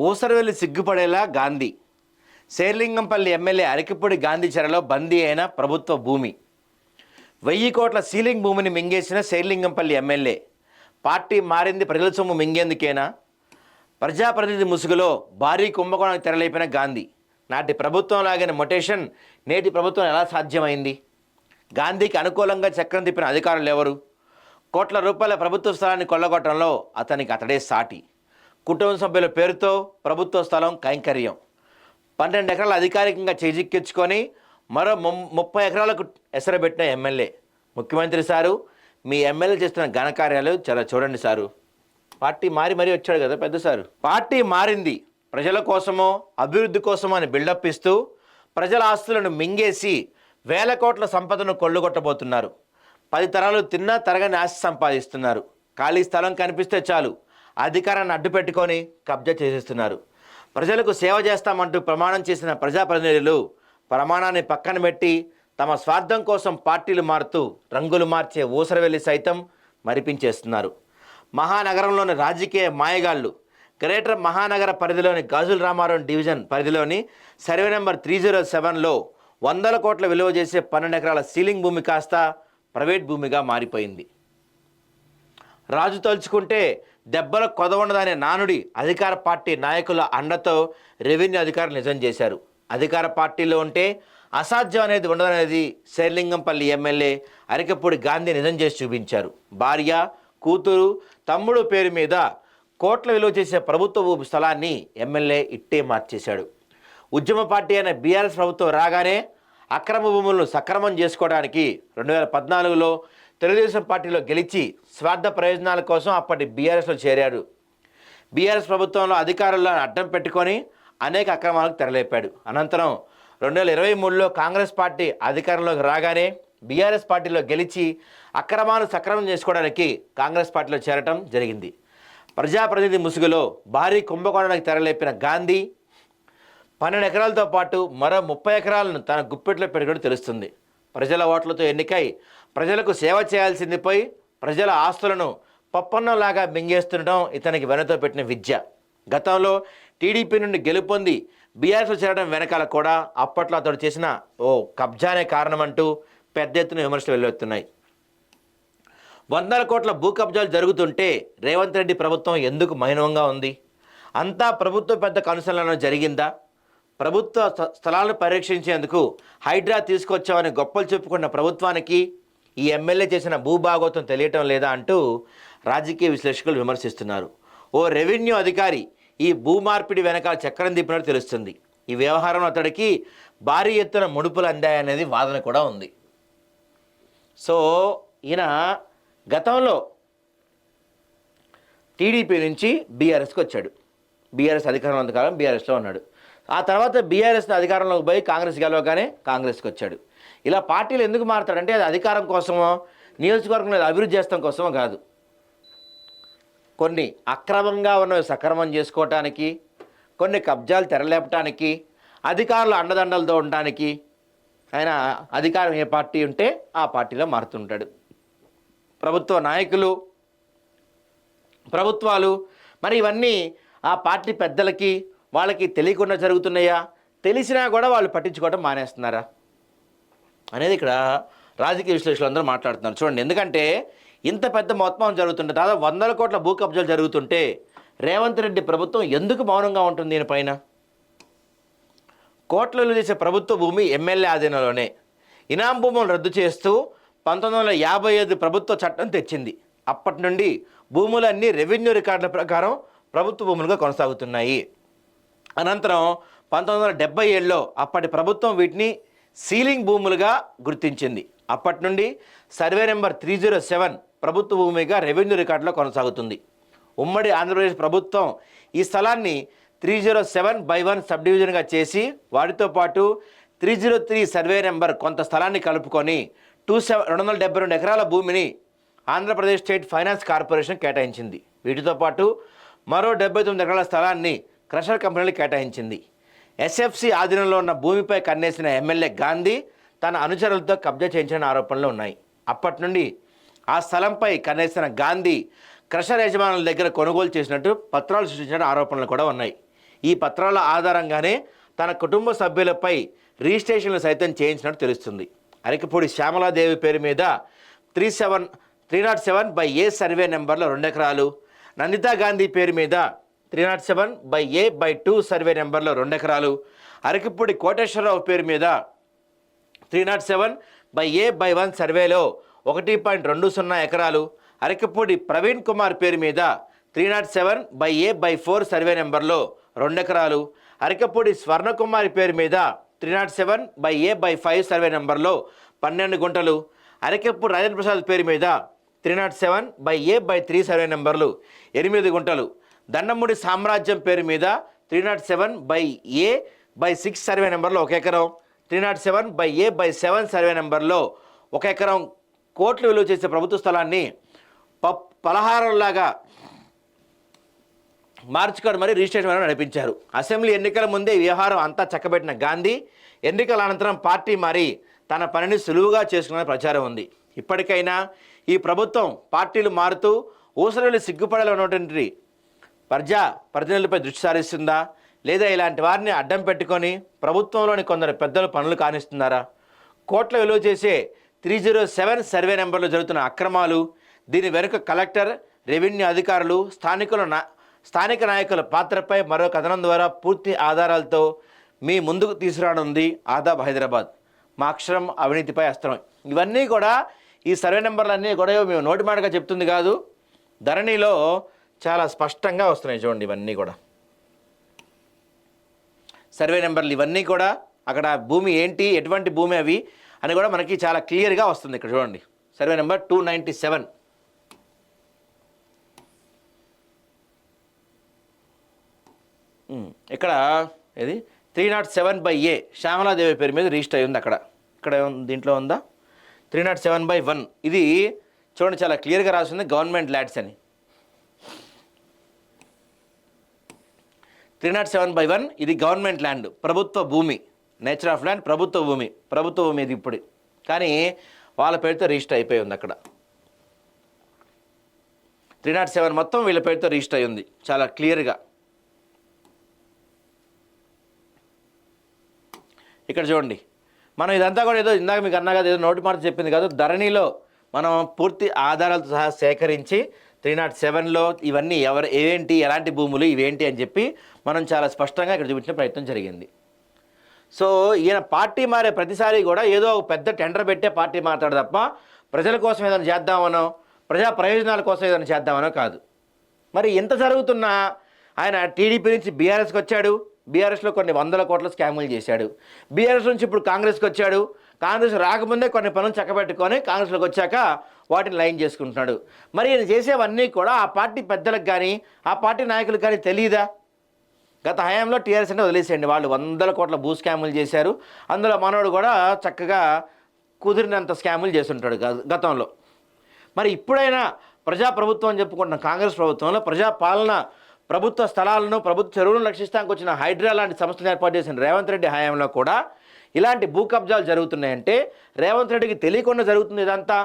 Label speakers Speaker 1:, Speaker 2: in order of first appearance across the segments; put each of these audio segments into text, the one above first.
Speaker 1: ఊసరవెల్లి సిగ్గుపడేలా Gandhi. Serilingampally MLA Arekapudi Gandhi చెరలో బందీ అయిన ప్రభుత్వ భూమి. 1000 కోట్ల సీలింగ్ భూమిని మింగేసిన శేర్లింగంపల్లి ఎమ్మెల్యే. పార్టీ మారింది ప్రజల సొమ్ము మింగేందుకేనా? ప్రజాప్రతినిధి ముసుగులో భారీ కుంభకోణానికి తెరలేపిన గాంధీ. నాటి ప్రభుత్వం లాగిన మొటేషన్ నేటి ప్రభుత్వం ఎలా సాధ్యమైంది? గాంధీకి అనుకూలంగా చక్రం తిప్పిన అధికారులు ఎవరు? కోట్ల రూపాయల ప్రభుత్వ స్థలాన్ని కొల్లగొట్టడంలో అతడే సాటి. కుటుంబ సభ్యుల పేరుతో ప్రభుత్వ స్థలం కైంకర్యం. 12 ఎకరాలు అధికారికంగా చేజిక్కించుకొని మరో 30 ఎకరాలకు ఎసరబెట్టిన ఎమ్మెల్యే. ముఖ్యమంత్రి సారు, మీ ఎమ్మెల్యే చేస్తున్న ఘనకార్యాలు చాలా చూడండి సారు. పార్టీ మారి మరీ వచ్చాడు కదా పెద్ద సారు. పార్టీ మారింది ప్రజల కోసమో అభివృద్ధి కోసమో అని బిల్డప్ ఇస్తూ ప్రజల ఆస్తులను మింగేసి 1000 కోట్ల సంపదను కొల్లుగొట్టబోతున్నారు. 10 తరాలు తిన్నా తరగని ఆస్తి సంపాదిస్తున్నారు. ఖాళీ స్థలం కనిపిస్తే చాలు అధికారాన్ని అడ్డు పెట్టుకొని కబ్జా చేసేస్తున్నారు. ప్రజలకు సేవ చేస్తామంటూ ప్రమాణం చేసిన ప్రజాప్రతినిధులు ప్రమాణాన్ని పక్కన పెట్టి తమ స్వార్థం కోసం పార్టీలు మారుతూ రంగులు మార్చే ఊసరవెల్లి సైతం మరిపించేస్తున్నారు. మహానగరంలోని రాజకీయ మాయగాళ్లు గ్రేటర్ మహానగర పరిధిలోని గాజుల రామారావు డివిజన్ పరిధిలోని సర్వే నెంబర్ 307లో 100 కోట్ల విలువ చేసే 12 ఎకరాల సీలింగ్ భూమి కాస్త ప్రైవేట్ భూమిగా మారిపోయింది. రాజు తలుచుకుంటే దెబ్బల కొదవుండదనే నానుడి అధికార పార్టీ నాయకుల అండతో రెవెన్యూ అధికారులు నిజం చేశారు. అధికార పార్టీలో ఉంటే అసాధ్యం అనేది ఉండదనేది శేర్లింగంపల్లి ఎమ్మెల్యే అరకిపూడి గాంధీ నిజం చేసి చూపించారు. భార్య, కూతురు, తమ్ముడు పేరు మీద కోట్ల విలువ చేసే ప్రభుత్వ భూమి స్థలాన్ని ఎమ్మెల్యే ఇట్టే మార్చేశాడు. ఉద్యమ పార్టీ అయిన బీఆర్ఎస్ ప్రభుత్వం రాగానే అక్రమ భూములను సక్రమం చేసుకోవడానికి 2014లో తెలుగుదేశం పార్టీలో గెలిచి స్వార్థ ప్రయోజనాల కోసం అప్పటి బీఆర్ఎస్లో చేరాడు. బీఆర్ఎస్ ప్రభుత్వంలో అధికారులను అడ్డం పెట్టుకొని అనేక అక్రమాలకు తెరలేపాడు. అనంతరం 2023లో కాంగ్రెస్ పార్టీ అధికారంలోకి రాగానే బీఆర్ఎస్ పార్టీలో గెలిచి అక్రమాలు సక్రమం చేసుకోవడానికి కాంగ్రెస్ పార్టీలో చేరటం జరిగింది. ప్రజాప్రతినిధి ముసుగులో భారీ కుంభకోణానికి తెరలేపిన గాంధీ 12 ఎకరాలతో పాటు మరో 30 ఎకరాలను తన గుప్పెట్లో పెట్టుకుని తెలుస్తుంది. ప్రజల ఓట్లతో ఎన్నికై ప్రజలకు సేవ చేయాల్సింది పోయి ప్రజల ఆస్తులను పప్పన్నంలాగా మింగేస్తుండటం ఇతనికి వెనతో పెట్టిన విద్య. గతంలో టీడీపీ నుండి గెలుపొంది బీఆర్ఎస్లో చేరడం వెనకాల కూడా అప్పట్లో అతడు చేసిన ఓ కబ్జానే కారణమంటూ పెద్ద ఎత్తున విమర్శలు వెల్లువెత్తున్నాయి. 100 కోట్ల భూ కబ్జాలు జరుగుతుంటే రేవంత్ రెడ్డి ప్రభుత్వం ఎందుకు మౌనంగా ఉంది? అంతా ప్రభుత్వ పెద్ద కనుసరణలో జరిగిందా? ప్రభుత్వ స్థలాలను పరీక్షించేందుకు హైడ్రా తీసుకొచ్చామని గొప్పలు చెప్పుకున్న ప్రభుత్వానికి ఈ ఎమ్మెల్యే చేసిన భూభాగోతం తెలియటం లేదా అంటూ రాజకీయ విశ్లేషకులు విమర్శిస్తున్నారు. ఓ రెవెన్యూ అధికారి ఈ భూమార్పిడి వెనకాల చక్రం తిప్పినట్టు తెలుస్తుంది. ఈ వ్యవహారంలో అతడికి భారీ ఎత్తున ముడుపులు అందాయనేది వాదన కూడా ఉంది. సో ఈయన గతంలో టీడీపీ నుంచి బీఆర్ఎస్కి వచ్చాడు. బీఆర్ఎస్ అధికారంలో ఉన్నంతకాలం బీఆర్ఎస్లో ఉన్నాడు. ఆ తర్వాత బీఆర్ఎస్ అధికారంలోకి పోయి కాంగ్రెస్ గెలవగానే కాంగ్రెస్కి వచ్చాడు. ఇలా పార్టీలు ఎందుకు మారుతాడంటే అది అధికారం కోసమో నియోజకవర్గంలో అభివృద్ధి చేస్తాం కోసమో కాదు. కొన్ని అక్రమంగా ఉన్నవి సక్రమం చేసుకోవటానికి, కొన్ని కబ్జాలు తెరలేపటానికి, అధికారులు అండదండలతో ఉండటానికి ఆయన అధికారం ఏ పార్టీ ఉంటే ఆ పార్టీలో మారుతుంటాడు. ప్రభుత్వ నాయకులు, ప్రభుత్వాలు మరి ఇవన్నీ ఆ పార్టీ పెద్దలకి వాళ్ళకి తెలియకుండా జరుగుతున్నాయా? తెలిసినా కూడా వాళ్ళు పట్టించుకోవడం మానేస్తున్నారా అనేది ఇక్కడ రాజకీయ విశ్లేషకులు అందరూ మాట్లాడుతున్నారు. చూడండి, ఎందుకంటే ఇంత పెద్ద మొత్తం జరుగుతుంటే, దాదాపు 100 కోట్ల భూ కబ్జాలు జరుగుతుంటే రేవంత్ రెడ్డి ప్రభుత్వం ఎందుకు మౌనంగా ఉంటుంది? దీనిపైన కోట్ల విలువ చేసే ప్రభుత్వ భూమి ఎమ్మెల్యే ఆధీనంలోనే. ఇనాం భూములను రద్దు చేస్తూ 1955 ప్రభుత్వ చట్టం తెచ్చింది. అప్పటి నుండి భూములన్నీ రెవెన్యూ రికార్డుల ప్రకారం ప్రభుత్వ భూములుగా కొనసాగుతున్నాయి. అనంతరం 1977లో అప్పటి ప్రభుత్వం వీటిని సీలింగ్ భూములుగా గుర్తించింది. అప్పటి నుండి సర్వే నెంబర్ 307 ప్రభుత్వ భూమిగా రెవెన్యూ రికార్డులో కొనసాగుతుంది. ఉమ్మడి ఆంధ్రప్రదేశ్ ప్రభుత్వం ఈ స్థలాన్ని 307/1 సబ్ డివిజన్గా చేసి వాటితో పాటు 303 సర్వే నెంబర్ కొంత స్థలాన్ని కలుపుకొని 272 ఎకరాల భూమిని ఆంధ్రప్రదేశ్ స్టేట్ ఫైనాన్స్ కార్పొరేషన్ కేటాయించింది. వీటితో పాటు మరో 79 ఎకరాల స్థలాన్ని క్రషర్ కంపెనీలు కేటాయించింది. ఎస్ఎఫ్సి ఆధీనంలో ఉన్న భూమిపై కన్నేసిన ఎమ్మెల్యే గాంధీ తన అనుచరులతో కబ్జా చేయించిన ఆరోపణలు ఉన్నాయి. అప్పటి నుండి ఆ స్థలంపై కన్నేసిన గాంధీ క్రషర్ యజమానుల దగ్గర కొనుగోలు చేసినట్టు పత్రాలు సృష్టించిన ఆరోపణలు కూడా ఉన్నాయి. ఈ పత్రాల ఆధారంగానే తన కుటుంబ సభ్యులపై రిజిస్ట్రేషన్లు సైతం చేయించినట్టు తెలుస్తుంది. అరకపూడి శ్యామలాదేవి పేరు మీద 307/A సర్వే నెంబర్లో 2 ఎకరాలు, నందితా గాంధీ పేరు మీద 307/A/2 సర్వే నెంబర్లో 2 ఎకరాలు, అరకపూడి కోటేశ్వరరావు పేరు మీద 307/A/1 సర్వేలో 1.20 ఎకరాలు, అరకపూడి ప్రవీణ్ కుమార్ పేరు మీద 307/A/4 సర్వే నెంబర్లో 2 ఎకరాలు, అరకపూడి స్వర్ణకుమారి పేరు మీద 307/A/5 సర్వే నెంబర్లో 12 గుంటలు, అరకపూడి రాజేంద్ర ప్రసాద్ పేరు మీద 307/A/3 సర్వే నెంబర్లు 8 గుంటలు, దండమూడి సామ్రాజ్యం పేరు మీద 307/A/6 సర్వే నెంబర్లో 1 ఎకరం, 307/A/7 సర్వే నెంబర్లో 1 ఎకరం కోట్లు విలువ చేసే ప్రభుత్వ స్థలాన్ని పలహారంలాగా మార్చుకొని మరి రిజిస్ట్రేషన్ నడిపించారు. అసెంబ్లీ ఎన్నికల ముందే ఈ వ్యవహారం అంతా చక్కబెట్టిన గాంధీ ఎన్నికల అనంతరం పార్టీ మారి తన పనిని సులువుగా చేసుకునే ప్రచారం ఉంది. ఇప్పటికైనా ఈ ప్రభుత్వం పార్టీలు మారుతూ ఊసరవెల్లి సిగ్గుపడేలా ఉన్నటువంటి ప్రజాప్రతినిధులపై దృష్టి సారిస్తుందా, లేదా ఇలాంటి వారిని అడ్డం పెట్టుకొని ప్రభుత్వంలోని కొందరు పెద్దలు పనులు కానిస్తున్నారా? కోట్ల విలువ చేసే 307 సర్వే నెంబర్లో జరుగుతున్న అక్రమాలు, దీని వెనుక కలెక్టర్, రెవెన్యూ అధికారులు, స్థానిక నాయకుల పాత్రపై మరో కథనం ద్వారా పూర్తి ఆధారాలతో మీ ముందుకు తీసుకురానుంది ఆదాబ్ హైదరాబాద్. మా అక్షరం అవినీతిపై అస్త్రం. ఇవన్నీ కూడా ఈ సర్వే నెంబర్లన్నీ కూడా మేము నోటి మాటగా చెప్తుంది కాదు, ధరణిలో చాలా స్పష్టంగా వస్తున్నాయి. చూడండి, ఇవన్నీ కూడా సర్వే నెంబర్లు, ఇవన్నీ కూడా అక్కడ భూమి ఏంటి, ఎటువంటి భూమి అవి అని కూడా మనకి చాలా క్లియర్గా వస్తుంది. ఇక్కడ చూడండి, సర్వే నెంబర్ 297. ఇక్కడ ఇది 307/A శ్యామలాదేవి పేరు మీద రిజిస్టర్ అయ్యి ఉంది. ఇక్కడ దీంట్లో ఉందా 307/1. ఇది చూడండి, చాలా క్లియర్గా రాసింది గవర్నమెంట్ ల్యాండ్స్ అని. 307/1 ఇది గవర్నమెంట్ ల్యాండ్, ప్రభుత్వ భూమి, నేచర్ ఆఫ్ ల్యాండ్, ప్రభుత్వ భూమి ఇది ఇప్పుడు. కానీ వాళ్ళ పేరుతో రిజిస్టర్ అయిపోయి ఉంది. అక్కడ 307 మొత్తం వీళ్ళ పేరుతో రిజిస్టర్ అయ్యి ఉంది చాలా క్లియర్గా. ఇక్కడ చూడండి, మనం ఇదంతా కూడా ఏదో ఇందాక మీకు అన్నా కదా, ఏదో నోటి మాట చెప్పింది కాదు, ధరణిలో మనం పూర్తి ఆధారాలతో సహా సేకరించి 307లో ఇవన్నీ ఏవేంటి, ఎలాంటి భూములు ఇవేంటి అని చెప్పి మనం చాలా స్పష్టంగా ఇక్కడ చూపించిన ప్రయత్నం జరిగింది. సో ఈయన పార్టీ మారే ప్రతిసారి కూడా ఏదో ఒక పెద్ద టెండర్ పెట్టే పార్టీ మాట్లాడు తప్ప ప్రజల కోసం ఏదైనా చేద్దామనో, ప్రజా ప్రయోజనాల కోసం ఏదైనా చేద్దామనో కాదు. మరి ఎంత జరుగుతున్నా ఆయన టీడీపీ నుంచి బీఆర్ఎస్కి వచ్చాడు, బీఆర్ఎస్లో కొన్ని 100 కోట్ల స్కాములు చేశాడు. బీఆర్ఎస్ నుంచి ఇప్పుడు కాంగ్రెస్కి వచ్చాడు, కాంగ్రెస్ రాకముందే కొన్ని పనులు చక్కబెట్టుకొని కాంగ్రెస్లోకి వచ్చాక వాటిని లైన్ చేసుకుంటున్నాడు. మరి ఈయన చేసేవన్నీ కూడా ఆ పార్టీ పెద్దలకు కానీ ఆ పార్టీ నాయకులకు కానీ తెలియదా? గత హయాంలో టీఆర్ఎస్ అంటే వదిలేసేయండి, వాళ్ళు 100 కోట్ల భూ స్కాములు చేశారు. అందులో మనోడు కూడా చక్కగా కుదిరినంత స్కాములు చేస్తుంటాడు గతంలో. మరి ఇప్పుడైనా ప్రజాప్రభుత్వం అని చెప్పుకుంటున్న కాంగ్రెస్ ప్రభుత్వంలో ప్రజాపాలన, ప్రభుత్వ స్థలాలను, ప్రభుత్వ చెరువులను రక్షిస్తానికి వచ్చిన హైడ్రా లాంటి సంస్థలు ఏర్పాటు చేసిన రేవంత్ రెడ్డి హయాంలో కూడా ఇలాంటి భూ కబ్జాలు జరుగుతున్నాయంటే రేవంత్ రెడ్డికి తెలియకుండా జరుగుతుంది ఇదంతా,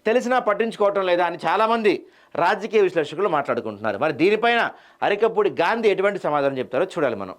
Speaker 1: తెలిసినా పట్టించుకోవటం లేదా అని చాలామంది రాజకీయ విశ్లేషకులు మాట్లాడుకుంటున్నారు. మరి దీనిపైన అరకపూడి గాంధీ ఎటువంటి సమాధానం చెప్తారో చూడాలి మనం.